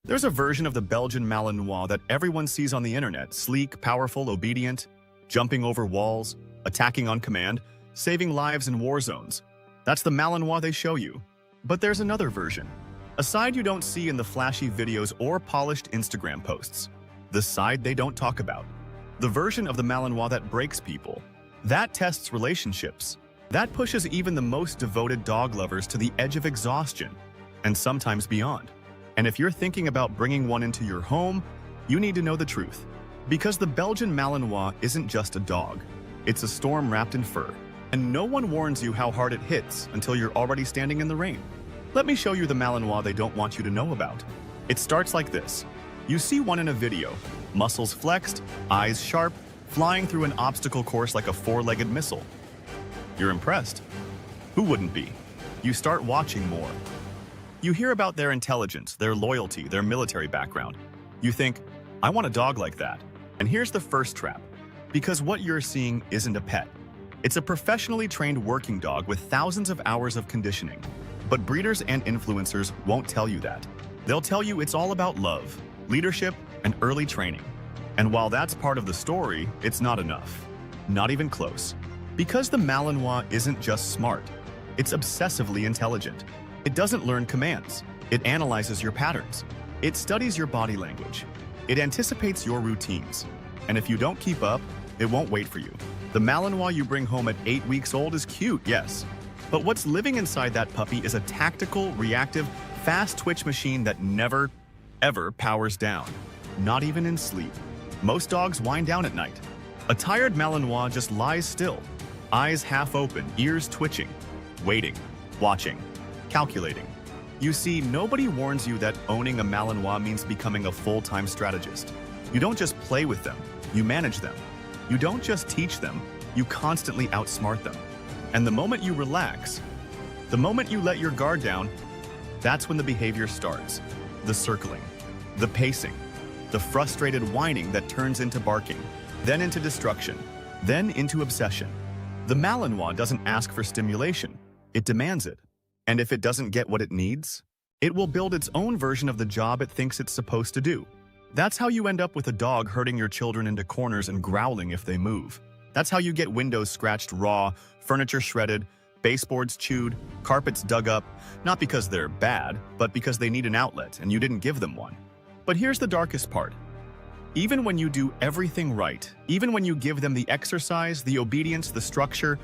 There's a version of the Belgian Malinois that everyone sees on the internet, sleek, powerful, obedient, jumping over walls, attacking on command, saving lives in war zones. That's the Malinois they show you. But there's another version, a side you don't see in the flashy videos or polished Instagram posts. The side they don't talk about. The version of the Malinois that breaks people, that tests relationships, that pushes even the most devoted dog lovers to the edge of exhaustion, and sometimes beyond. And if you're thinking about bringing one into your home, you need to know the truth. Because the Belgian Malinois isn't just a dog. It's a storm wrapped in fur. And no one warns you how hard it hits until you're already standing in the rain. Let me show you the Malinois they don't want you to know about. It starts like this. You see one in a video, muscles flexed, eyes sharp, flying through an obstacle course like a four-legged missile. You're impressed. Who wouldn't be? You start watching more. You hear about their intelligence, their loyalty, their military background. You think, I want a dog like that. And here's the first trap. Because what you're seeing isn't a pet. It's a professionally trained working dog with thousands of hours of conditioning. But breeders and influencers won't tell you that. They'll tell you it's all about love, leadership, and early training. And while that's part of the story, it's not enough. Not even close. Because the Malinois isn't just smart. It's obsessively intelligent. It doesn't learn commands. It analyzes your patterns. It studies your body language. It anticipates your routines. And if you don't keep up, it won't wait for you. The Malinois you bring home at 8 weeks old is cute, yes. But what's living inside that puppy is a tactical, reactive, fast twitch machine that never, ever powers down. Not even in sleep. Most dogs wind down at night. A tired Malinois just lies still. Eyes half open, ears twitching. Waiting. Watching. Calculating. You see, nobody warns you that owning a Malinois means becoming a full-time strategist. You don't just play with them, you manage them. You don't just teach them, you constantly outsmart them. And the moment you relax, the moment you let your guard down, that's when the behavior starts. The circling, the pacing, the frustrated whining that turns into barking, then into destruction, then into obsession. The Malinois doesn't ask for stimulation, it demands it. And if it doesn't get what it needs, it will build its own version of the job it thinks it's supposed to do. That's how you end up with a dog herding your children into corners and growling if they move. That's how you get windows scratched raw, furniture shredded, baseboards chewed, carpets dug up, not because they're bad, but because they need an outlet and you didn't give them one. But here's the darkest part. Even when you do everything right, even when you give them the exercise, the obedience, the structure,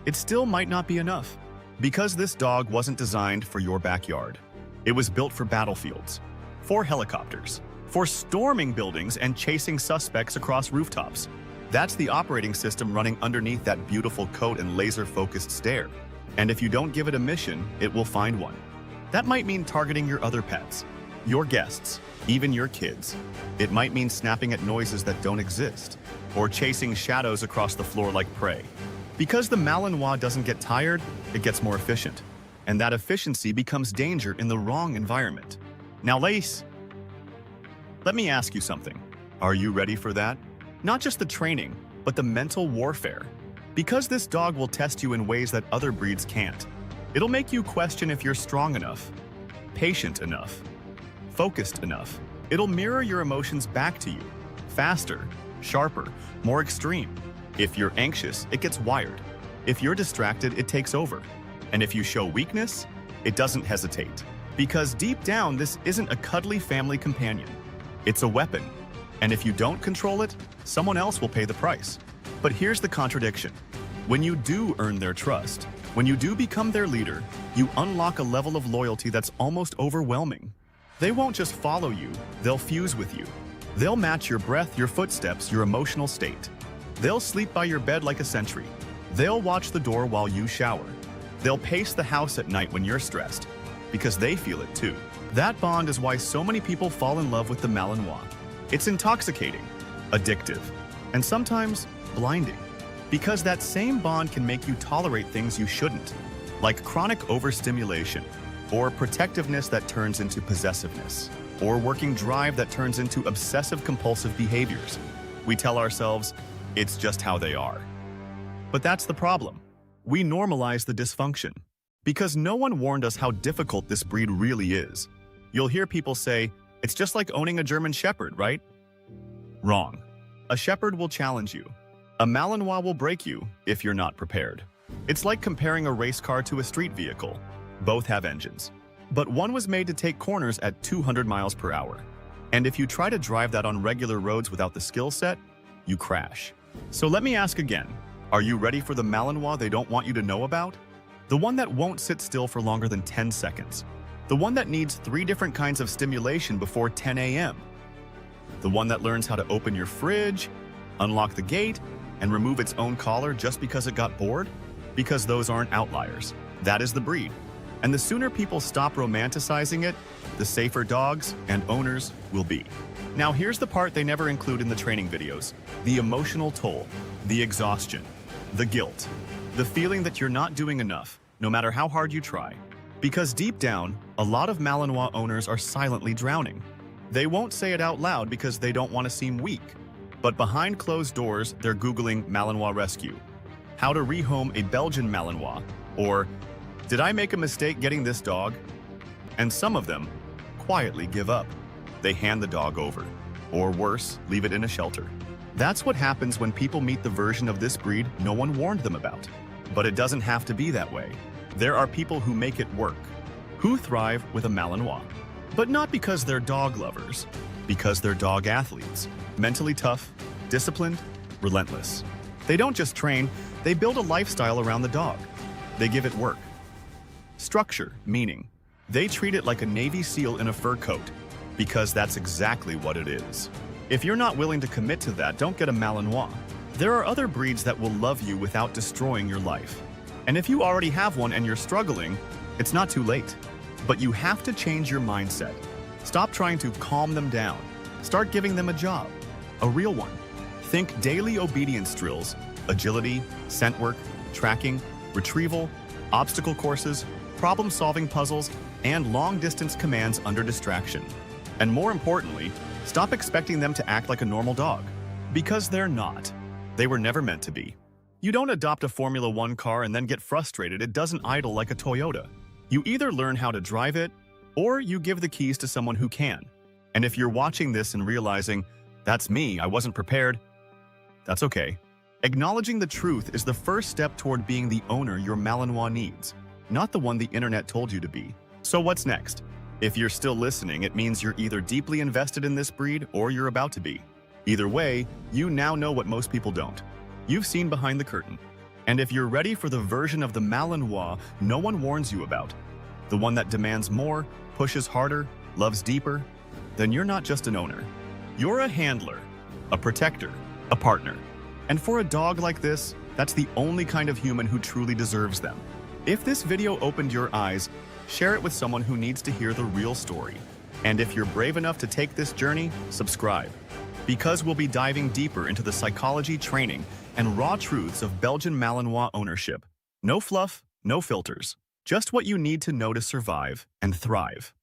it still might not be enough. Because this dog wasn't designed for your backyard. It was built for battlefields, for helicopters, for storming buildings and chasing suspects across rooftops. That's the operating system running underneath that beautiful coat and laser-focused stare. And if you don't give it a mission, it will find one. That might mean targeting your other pets, your guests, even your kids. It might mean snapping at noises that don't exist, or chasing shadows across the floor like prey. Because the Malinois doesn't get tired, it gets more efficient. And that efficiency becomes danger in the wrong environment. Now, Lace, let me ask you something. Are you ready for that? Not just the training, but the mental warfare. Because this dog will test you in ways that other breeds can't. It'll make you question if you're strong enough, patient enough, focused enough. It'll mirror your emotions back to you, faster, sharper, more extreme. If you're anxious, it gets wired. If you're distracted, it takes over. And if you show weakness, it doesn't hesitate. Because deep down, this isn't a cuddly family companion. It's a weapon. And if you don't control it, someone else will pay the price. But here's the contradiction. When you do earn their trust, when you do become their leader, you unlock a level of loyalty that's almost overwhelming. They won't just follow you, they'll fuse with you. They'll match your breath, your footsteps, your emotional state. They'll sleep by your bed like a sentry. They'll watch the door while you shower. They'll pace the house at night when you're stressed, because they feel it too. That bond is why so many people fall in love with the Malinois. It's intoxicating, addictive, and sometimes blinding. Because that same bond can make you tolerate things you shouldn't, like chronic overstimulation, or protectiveness that turns into possessiveness, or working drive that turns into obsessive-compulsive behaviors. We tell ourselves, it's just how they are. But that's the problem. We normalize the dysfunction. Because no one warned us how difficult this breed really is. You'll hear people say, It's just like owning a German Shepherd, right? Wrong. A Shepherd will challenge you. A Malinois will break you if you're not prepared. It's like comparing a race car to a street vehicle. Both have engines. But one was made to take corners at 200 miles per hour. And if you try to drive that on regular roads without the skill set, you crash. So let me ask again, are you ready for the Malinois they don't want you to know about? The one that won't sit still for longer than 10 seconds. The one that needs 3 different kinds of stimulation before 10 a.m. The one that learns how to open your fridge, unlock the gate, and remove its own collar just because it got bored? Because those aren't outliers. That is the breed. And the sooner people stop romanticizing it, the safer dogs and owners will be. Now here's the part they never include in the training videos. The emotional toll, the exhaustion, the guilt, the feeling that you're not doing enough, no matter how hard you try. Because deep down, a lot of Malinois owners are silently drowning. They won't say it out loud because they don't want to seem weak. But behind closed doors, they're Googling Malinois rescue, how to rehome a Belgian Malinois, or did I make a mistake getting this dog? And some of them quietly give up. They hand the dog over, or worse, leave it in a shelter. That's what happens when people meet the version of this breed no one warned them about. But it doesn't have to be that way. There are people who make it work, who thrive with a Malinois. But not because they're dog lovers, because they're dog athletes, mentally tough, disciplined, relentless. They don't just train, they build a lifestyle around the dog. They give it work. Structure, meaning. They treat it like a Navy SEAL in a fur coat, because that's exactly what it is. If you're not willing to commit to that, don't get a Malinois. There are other breeds that will love you without destroying your life. And if you already have one and you're struggling, it's not too late. But you have to change your mindset. Stop trying to calm them down. Start giving them a job, a real one. Think daily obedience drills, agility, scent work, tracking, retrieval, obstacle courses, problem-solving puzzles, and long-distance commands under distraction. And more importantly, stop expecting them to act like a normal dog. Because they're not. They were never meant to be. You don't adopt a Formula One car and then get frustrated it doesn't idle like a Toyota. You either learn how to drive it, or you give the keys to someone who can. And if you're watching this and realizing, that's me, I wasn't prepared, that's okay. Acknowledging the truth is the first step toward being the owner your Malinois needs, not the one the internet told you to be. So what's next? If you're still listening, it means you're either deeply invested in this breed or you're about to be. Either way, you now know what most people don't. You've seen behind the curtain. And if you're ready for the version of the Malinois no one warns you about, the one that demands more, pushes harder, loves deeper, then you're not just an owner. You're a handler, a protector, a partner. And for a dog like this, that's the only kind of human who truly deserves them. If this video opened your eyes, share it with someone who needs to hear the real story. And if you're brave enough to take this journey, subscribe. Because we'll be diving deeper into the psychology, training, and raw truths of Belgian Malinois ownership. No fluff, no filters. Just what you need to know to survive and thrive.